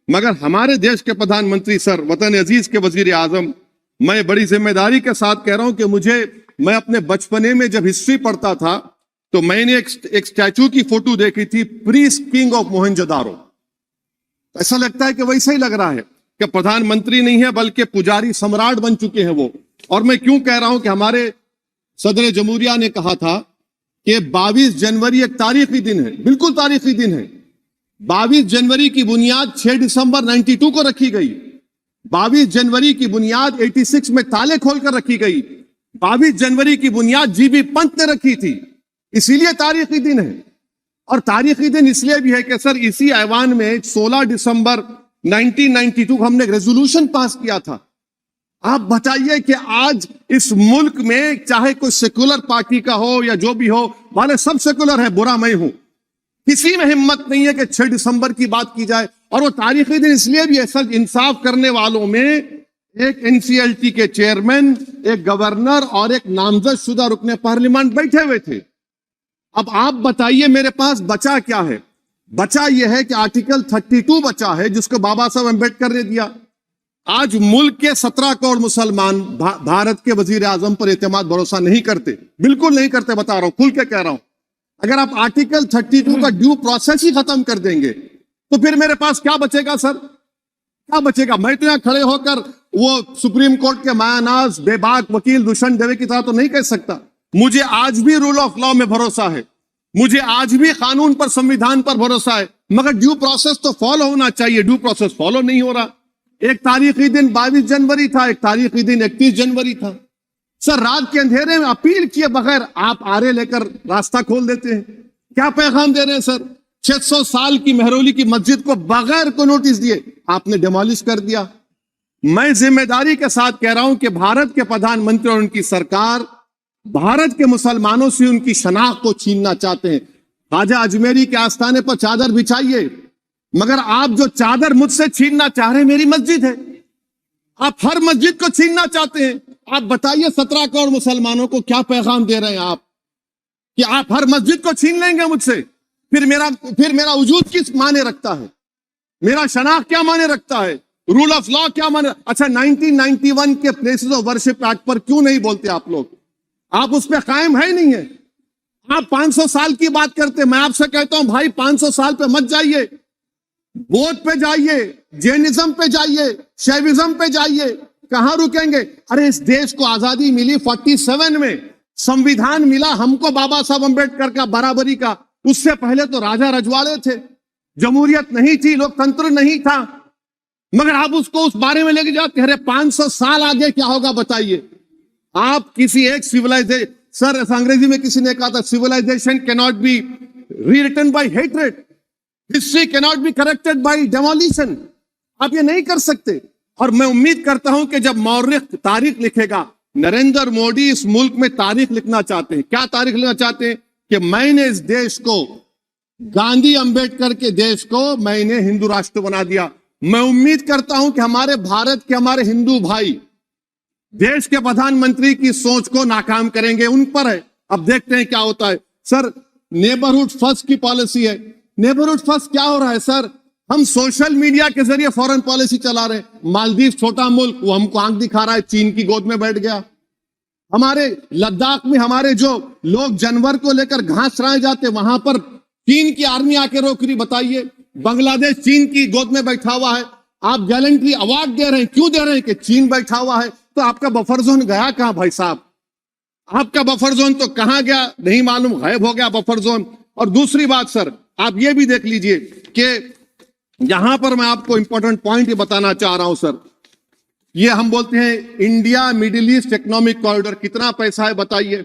मगर हमारे देश के प्रधानमंत्री सर, वतन अजीज के वजीर आजम, मैं बड़ी जिम्मेदारी के साथ कह रहा हूं कि मैं अपने बचपने में जब हिस्ट्री पढ़ता था तो मैंने एक स्टैचू की फोटो देखी थी, प्रीस्ट किंग ऑफ मोहनजोदारो। ऐसा लगता है कि वैसा ही लग रहा है कि प्रधानमंत्री नहीं है बल्कि पुजारी सम्राट बन चुके हैं वो। और मैं क्यों कह रहा हूं कि हमारे सदर जमहूरिया ने कहा था कि 22 जनवरी एक तारीखी दिन है, बिल्कुल तारीखी दिन है। 22 जनवरी की बुनियाद 6 दिसंबर 92 को रखी गई। 22 जनवरी की बुनियाद 86 में ताले खोलकर रखी गई। 22 जनवरी की बुनियाद जीबी पंत ने रखी थी, इसीलिए तारीखी दिन है। और तारीखी दिन इसलिए भी है कि सर इसी ऐवान में 16 दिसंबर 1992 को हमने एक रेजोल्यूशन पास किया था। आप बताइए कि आज इस मुल्क में चाहे कोई सेकुलर पार्टी का हो या जो भी हो, वाले सब सेकुलर है, बुरा मैं हूं, किसी में हिम्मत नहीं है कि 6 दिसंबर की बात की जाए। और वो तारीखी दिन इसलिए भी है सर, इंसाफ करने वालों में एक एनसीएलटी के चेयरमैन, एक गवर्नर और एक नामजद शुदा रुकने पार्लियामेंट बैठे हुए थे। अब आप बताइए मेरे पास बचा क्या है? बचा यह है कि आर्टिकल 32 बचा है जिसको बाबा साहब अम्बेडकर ने दिया। आज मुल्क के 17 करोड़ मुसलमान भारत के वजीर आजम पर एतमाद भरोसा नहीं करते, बिल्कुल नहीं करते, बता रहा हूं, खुल के कह रहा हूं। अगर आप आर्टिकल 32 का ड्यू प्रोसेस ही खत्म कर देंगे तो फिर मेरे पास क्या बचेगा सर? क्या बचेगा? मैं तो यहां खड़े होकर वो सुप्रीम कोर्ट के मायानाज बेबाक वकील दुष्यंत दवे की तरह तो नहीं कह सकता। मुझे आज भी रूल ऑफ लॉ में भरोसा है, मुझे आज भी कानून पर, संविधान पर भरोसा है, मगर ड्यू प्रोसेस तो फॉलो होना चाहिए। ड्यू प्रोसेस फॉलो नहीं हो रहा। एक तारीखी दिन 22 जनवरी था, एक तारीखी दिन 31 जनवरी था। सर रात के अंधेरे में अपील किए बगैर आप आरे लेकर रास्ता खोल देते हैं। क्या पैगाम दे रहे हैं सर? 600 साल की मेहरौली की मस्जिद को बगैर को नोटिस दिए आपने डिमोलिश कर दिया। मैं जिम्मेदारी के साथ कह रहा हूं कि भारत के प्रधानमंत्री और उनकी सरकार भारत के मुसलमानों से उनकी शनाख्त को छीनना चाहते हैं। ख्वाजा अजमेरी के आस्थाने पर चादर बिछाइए, मगर आप जो चादर मुझसे छीनना चाह रहे हैं, मेरी मस्जिद है, आप हर मस्जिद को छीनना चाहते हैं। आप बताइए 17 करोड़ मुसलमानों को क्या पैगाम दे रहे हैं आप कि आप हर मस्जिद को छीन लेंगे मुझसे? फिर मेरा वजूद किस माने रखता है? मेरा शनाख्त क्या माने रखता है? रूल ऑफ लॉ क्या माने? अच्छा, 1991 के प्लेसेस ऑफ वर्शिप एक्ट पर क्यों नहीं बोलते आप लोग? आप उस पर कायम है नहीं है। आप 500 साल की बात करते, मैं आपसे कहता हूं भाई 500 साल पे मत जाइए, बौद्ध पे जाइए, जैनिज्म पे जाइए, शैविज्म पे जाइए, कहां रुकेंगे? अरे इस देश को आजादी मिली 47 में, संविधान मिला हमको बाबा साहब अम्बेडकर का बराबरी का। उससे पहले तो राजा रजवाड़े थे, जमहूरियत नहीं थी, लोकतंत्र नहीं था, मगर आप उसको उस बारे में लेके जाते। अरे 500 साल आगे क्या होगा बताइए? आप किसी एक सिविलाइजेशन, सर अंग्रेजी में किसी ने कहा था, civilization can not be rewritten by hatred, history can not be corrected by demolition. आप ये नहीं कर सकते। और मैं उम्मीद करता हूं कि जब मौर्ख तारीख लिखेगा, नरेंद्र मोदी इस मुल्क में तारीख लिखना चाहते हैं। क्या तारीख लिखना चाहते हैं? कि मैंने इस देश को, गांधी अंबेडकर के देश को मैंने हिंदू राष्ट्र बना दिया। मैं उम्मीद करता हूं कि हमारे भारत के हमारे हिंदू भाई देश के प्रधानमंत्री की सोच को नाकाम करेंगे। उन पर है, अब देखते हैं क्या होता है। सर नेबरहुड फर्स्ट की पॉलिसी है। नेबरहुड फर्स्ट क्या हो रहा है सर? हम सोशल मीडिया के जरिए फॉरेन पॉलिसी चला रहे हैं। मालदीव छोटा मुल्क, वो हमको आंख दिखा रहा है, चीन की गोद में बैठ गया। हमारे लद्दाख में हमारे जो लोग जानवर को लेकर घास चराए जाते, वहां पर चीन की आर्मी आके रोक रही। बताइए, बांग्लादेश चीन की गोद में बैठा हुआ है। आप गैलेंट्री अवार्ड दे रहे हैं, क्यों दे रहे हैं? कि चीन बैठा हुआ है। तो आपका बफर जोन गया कहां भाई साहब? आपका बफर जोन तो कहां गया नहीं मालूम, गायब हो गया बफर जोन। और दूसरी बात सर, आप ये भी देख लीजिए कि यहां पर मैं आपको इंपॉर्टेंट पॉइंट ये बताना चाह रहा हूं सर। ये हम बोलते हैं India middle east economic corridor, कितना पैसा है बताइए?